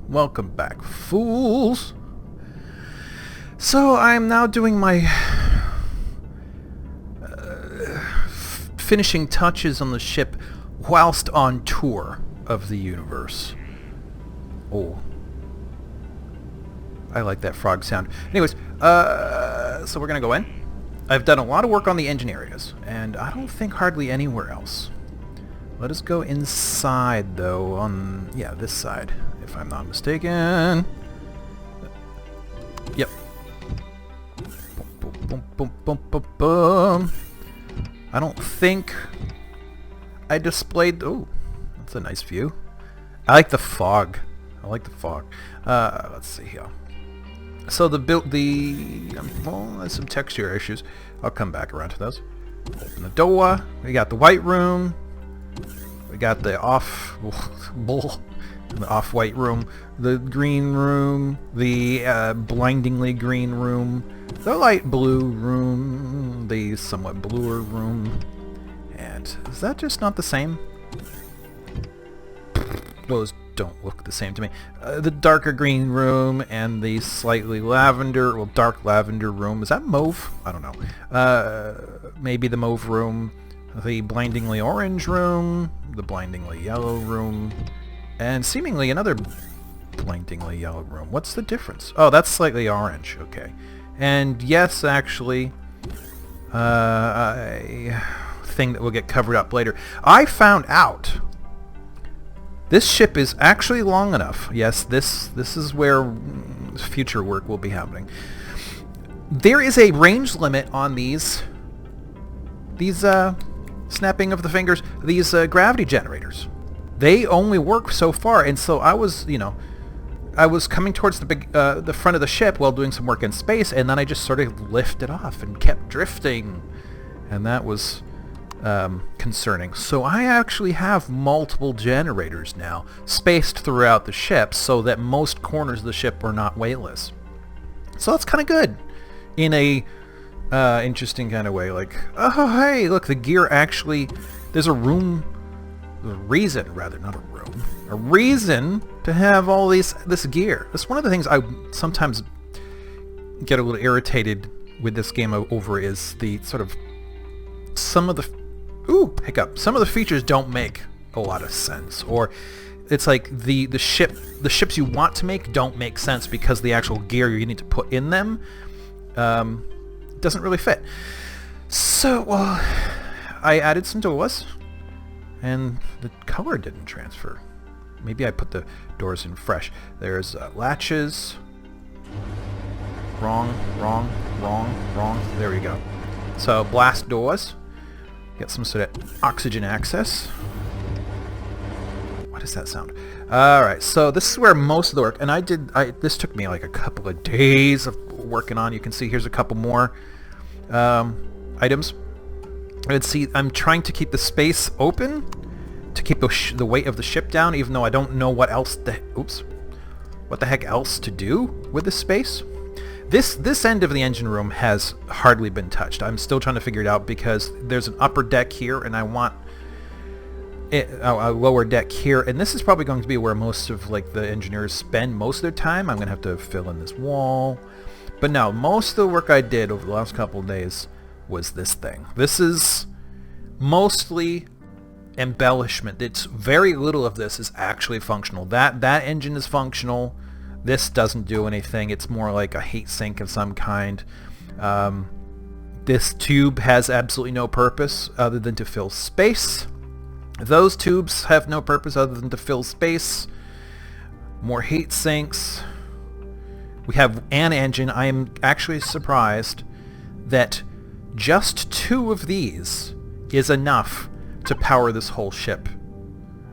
Welcome back, fools. So I'm now doing my finishing touches on the ship whilst on tour of the universe. Oh, I like that frog sound. Anyways, so we're gonna go in. I've done a lot of work on the engine areas, and I don't think hardly anywhere else. Let us go inside, though, on, yeah, this side, if I'm not mistaken. Yep. Boom, boom, boom, boom, boom, boom. I don't think I displayed... Oh, that's a nice view. I like the fog. I like the fog. Let's see here. So well, there's some texture issues. I'll come back around to those. Open the door. We got the white room. We got the off-white room, the green room, the blindingly green room, the light blue room, the somewhat bluer room, and is that just not the same? Those don't look the same to me. The darker green room and the slightly lavender, well, dark lavender room. Is that mauve? I don't know. Maybe the mauve room, the blindingly orange room, the blindingly yellow room, and seemingly another blindingly yellow room. What's the difference? Oh, that's slightly orange. Okay. And yes, actually, a thing that will get covered up later. I found out this ship is actually long enough. Yes, this is where future work will be happening. There is a range limit on these snapping of the fingers, these gravity generators. They only work so far, and so I was, I was coming towards the front of the ship while doing some work in space, and then I just sort of lifted off and kept drifting, and that was concerning. So I actually have multiple generators now spaced throughout the ship so that most corners of the ship are not weightless. So that's kind of good in a interesting kind of way. Like, oh hey, look, the gear actually, there's a reason to have all this gear. That's one of the things I sometimes get a little irritated with this game over, is the sort of some of the features don't make a lot of sense, or it's like the ships you want to make don't make sense because the actual gear you need to put in them doesn't really fit. So, well, I added some doors, and the color didn't transfer. Maybe I put the doors in fresh. There's latches. Wrong. There we go. So, blast doors. Get some sort of oxygen access. What does that sound? Alright, so this is where most of the work, and this took me like a couple of days of working on. You can see here's a couple more items. Let's see, I'm trying to keep the space open to keep the weight of the ship down, even though I don't know what the heck else to do with the space. This end of the engine room has hardly been touched. I'm still trying to figure it out because there's an upper deck here, and I want a lower deck here, and this is probably going to be where most of the engineers spend most of their time. I'm going to have to fill in this wall. But no, most of the work I did over the last couple of days was this thing. This is mostly embellishment. It's very little of this is actually functional. That engine is functional. This doesn't do anything. It's more like a heat sink of some kind. This tube has absolutely no purpose other than to fill space. Those tubes have no purpose other than to fill space. More heat sinks. We have an engine. I am actually surprised that just 2 of these is enough to power this whole ship.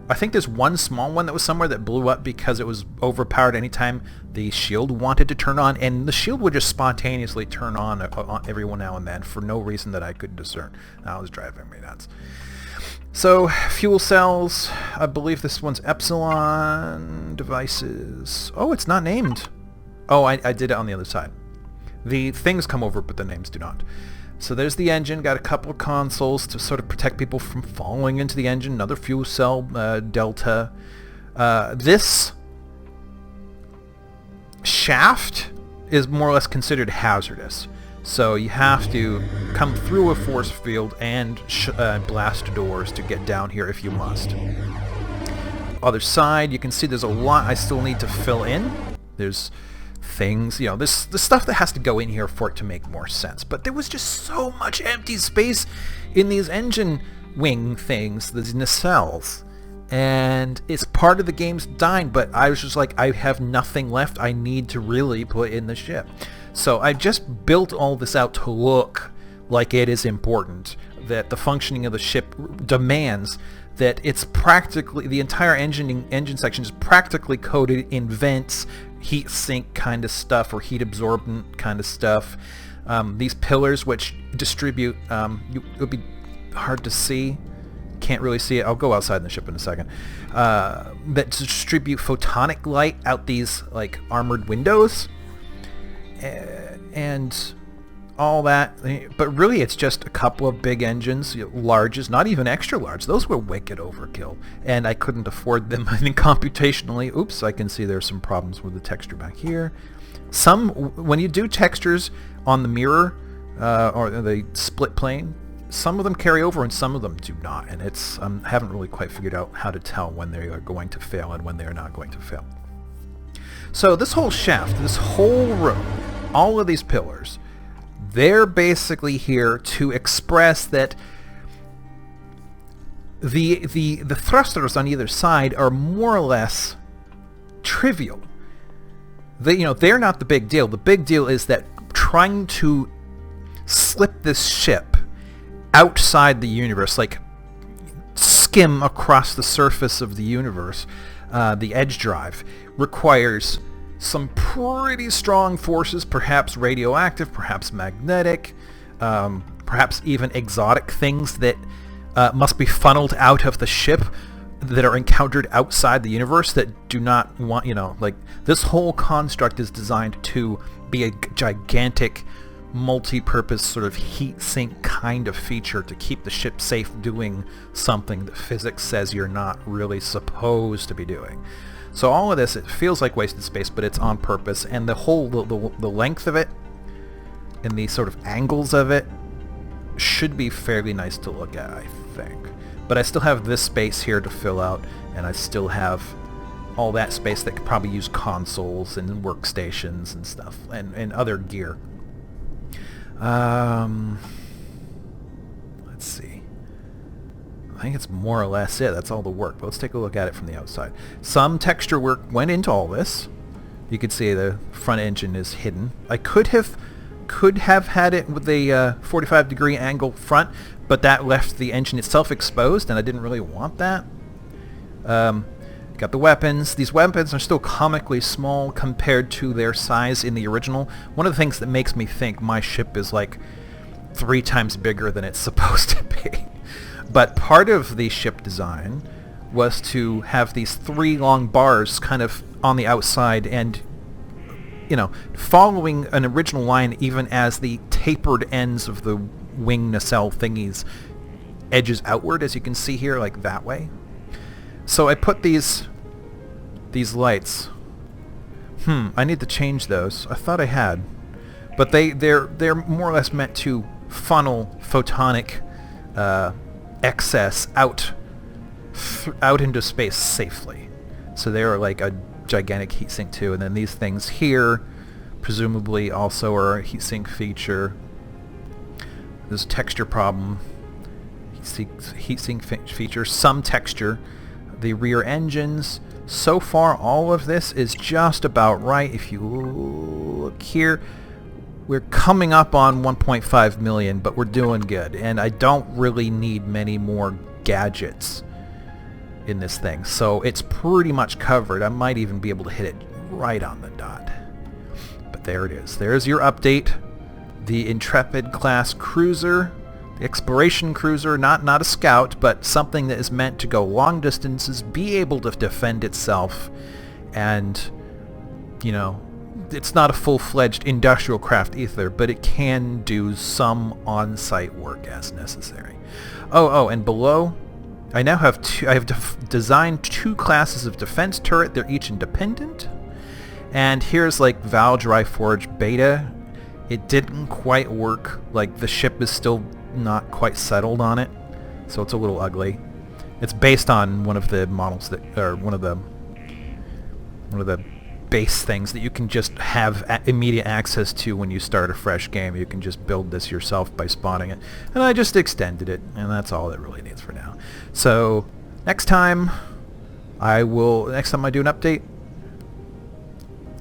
I think there's one small one that was somewhere that blew up because it was overpowered anytime the shield wanted to turn on, and the shield would just spontaneously turn on every now and then for no reason that I could discern. That was driving me nuts. So, fuel cells, I believe this one's Epsilon devices. Oh, it's not named. Oh, I did it on the other side. The things come over, but the names do not. So there's the engine, got a couple of consoles to sort of protect people from falling into the engine, another fuel cell delta. This shaft is more or less considered hazardous. So you have to come through a force field and blast doors to get down here if you must. Other side, you can see there's a lot I still need to fill in. There's things, you know, this the stuff that has to go in here for it to make more sense. But there was just so much empty space in these engine wing things, these nacelles. And it's part of the game's design, but I was just like, I have nothing left. I need to really put in the ship. So I just built all this out to look like it is important, that the functioning of the ship demands that it's practically, the entire engine section is practically coated in vents, heat sink kind of stuff, or heat absorbent kind of stuff. These pillars which distribute, it'll be hard to see, can't really see it, I'll go outside in the ship in a second, that distribute photonic light out these like armored windows, and all that. But really it's just a couple of big engines, larges, not even extra large. Those were wicked overkill, and I couldn't afford them. I think computationally, oops, I can see there's some problems with the texture back here. When you do textures on the mirror or the split plane, some of them carry over and some of them do not, and it's haven't really quite figured out how to tell when they are going to fail and when they are not going to fail. So this whole shaft, this whole room, all of these pillars, they're basically here to express that the thrusters on either side are more or less trivial. They're not the big deal. The big deal is that trying to slip this ship outside the universe, like skim across the surface of the universe, the edge drive, requires some pretty strong forces, perhaps radioactive, perhaps magnetic, perhaps even exotic things that must be funneled out of the ship that are encountered outside the universe that do not want, like this whole construct is designed to be a gigantic multi-purpose sort of heat sink kind of feature to keep the ship safe doing something that physics says you're not really supposed to be doing. So all of this, it feels like wasted space, but it's on purpose, and the length of it and the sort of angles of it should be fairly nice to look at, I think. But I still have this space here to fill out, and I still have all that space that could probably use consoles and workstations and stuff, and other gear. Let's see. I think it's more or less it. That's all the work. But let's take a look at it from the outside. Some texture work went into all this. You can see the front engine is hidden. I could have had it with a 45-degree angle front, but that left the engine itself exposed, and I didn't really want that. Got the weapons. These weapons are still comically small compared to their size in the original. One of the things that makes me think my ship is like 3 times bigger than it's supposed to be. But part of the ship design was to have these 3 long bars kind of on the outside and, following an original line even as the tapered ends of the wing nacelle thingies edges outward, as you can see here, like that way. So I put these lights. I need to change those. I thought I had. But they're more or less meant to funnel photonic excess out into space safely. So they are like a gigantic heatsink too. And then these things here presumably also are a heatsink feature. There's a texture problem. Heatsink feature, some texture. The rear engines. So far all of this is just about right. If you look here, we're coming up on 1.5 million, but we're doing good. And I don't really need many more gadgets in this thing. So it's pretty much covered. I might even be able to hit it right on the dot. But there it is. There's your update. The Intrepid-class cruiser. The exploration cruiser, not a scout, but something that is meant to go long distances, be able to defend itself, and, it's not a full-fledged industrial craft either, but it can do some on-site work as necessary. Oh, and below, I now have designed 2 classes of defense turret. They're each independent, And here's like Val Dry Forge Beta. It didn't quite work. Like the ship is still not quite settled on it, so it's a little ugly. It's based on one of the models that, or one of the base things that you can just have immediate access to when you start a fresh game. You can just build this yourself by spawning it. And I just extended it, and that's all it really needs for now. So next time I do an update,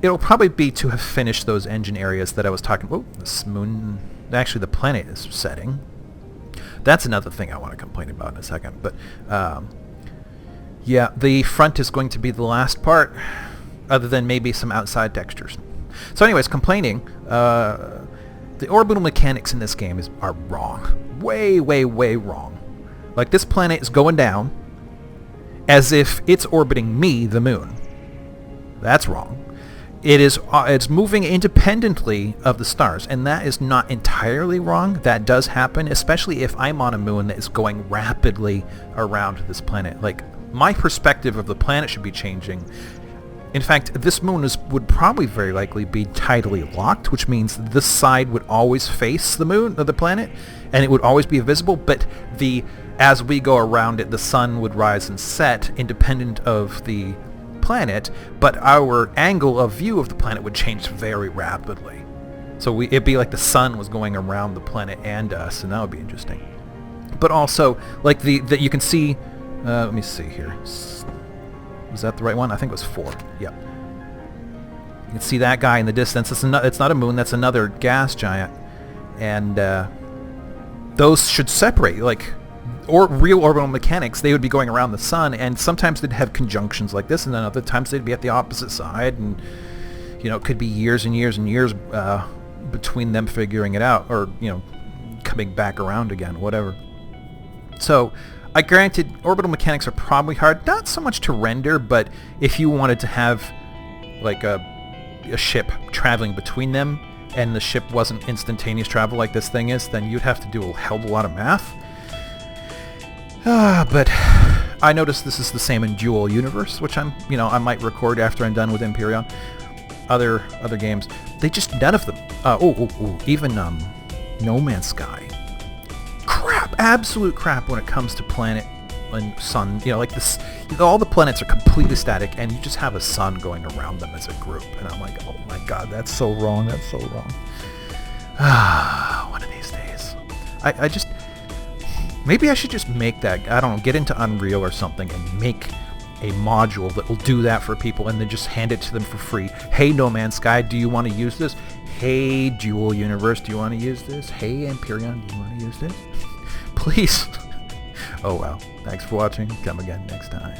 it'll probably be to have finished those engine areas that I was talking about. Oh, this moon, actually the planet is setting. That's another thing I want to complain about in a second. But yeah, the front is going to be the last part, other than maybe some outside textures. So anyways, complaining, the orbital mechanics in this game are wrong. Way, way, way wrong. Like, this planet is going down as if it's orbiting me, the moon. That's wrong. It's moving independently of the stars, and that is not entirely wrong. That does happen, especially if I'm on a moon that is going rapidly around this planet. Like, my perspective of the planet should be changing. In fact, this moon would probably very likely be tidally locked, which means this side would always face the moon, or the planet, and it would always be visible, but as we go around it, the sun would rise and set independent of the planet, but our angle of view of the planet would change very rapidly. So it'd be like the sun was going around the planet and us, and that would be interesting. But also, like that you can see, let me see here. Was that the right one? I think it was 4. Yep. You can see that guy in the distance. It's not a moon. That's another gas giant. And those should separate. Like, real orbital mechanics, they would be going around the sun, and sometimes they'd have conjunctions like this, and then other times they'd be at the opposite side. And, you know, it could be years and years and years between them figuring it out, or, you know, coming back around again, whatever. So, granted, orbital mechanics are probably hard, not so much to render, but if you wanted to have, like, a ship traveling between them, and the ship wasn't instantaneous travel like this thing is, then you'd have to do a hell of a lot of math. But I noticed this is the same in Dual Universe, which I might record after I'm done with Empyrion. Other games, they just, none of them. Even No Man's Sky. Crap, absolute crap when it comes to planet and sun. You know, like this, all the planets are completely static, and you just have a sun going around them as a group. And I'm like, oh my god, that's so wrong. That's so wrong. One of these days, maybe I should just make that. I don't know, get into Unreal or something and make a module that will do that for people, and then just hand it to them for free. Hey, No Man's Sky, do you want to use this? Hey, Dual Universe, do you want to use this? Hey, Empyrion, do you want to use this? Please. Oh well. Thanks for watching. Come again next time.